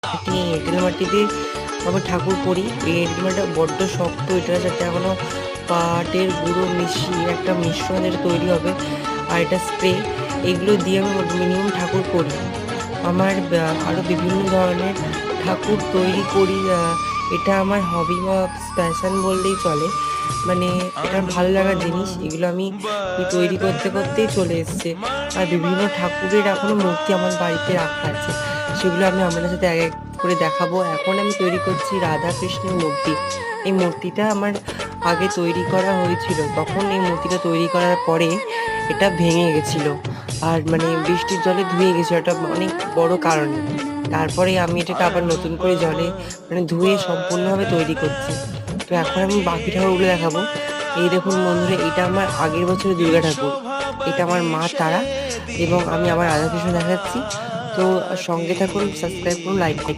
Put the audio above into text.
একটি এঁটেল মাটিতে আমি ঠাকুর করি। এই এঁটেল মাটিটা বড্ড শক্ত, এটার সাথে এখনো পাটের গুঁড়ো মিশিয়ে একটা মিশ্রণ যেটা তৈরি হবে, আর এটা স্প্রে, এগুলো দিয়ে আমি মিনিমাম ঠাকুর করি। আমার আরও বিভিন্ন ধরনের ঠাকুর তৈরি করি। এটা আমার হবি বা প্যাশন বললেই চলে। মানে এটা ভালো লাগার জিনিস, এগুলো আমি তৈরি করতে করতেই চলে এসছে। আর বিভিন্ন ঠাকুরের এখনো মূর্তি আমার বাড়িতে রাখা আছে, সেগুলো আমি আপনাদের সাথে এক এক করে দেখাবো। এখন আমি তৈরি করছি রাধা কৃষ্ণের মূর্তি। এই মূর্তিটা আমার আগে তৈরি করা হয়েছিল, তখন এই মূর্তিটা তৈরি করার পরে এটা ভেঙে গেছিলো, আর মানে বৃষ্টির জলে ধুয়ে গেছিলো, এটা অনেক বড় কারণে। তারপরে আমি এটাকে আবার নতুন করে জলে মানে ধুয়ে সম্পূর্ণভাবে তৈরি করছি। তো এখন আমি বাকি ঠাকুরগুলো দেখাবো। এই দেখুন বন্ধুরা, এটা আমার আগের বছরের দুর্গা ঠাকুর, এটা আমার মা তারা, এবং আমি আমার রাধাকৃষ্ণ দেখাচ্ছি। তো সঙ্গে থাকুন, সাবস্ক্রাইব করুন, লাইক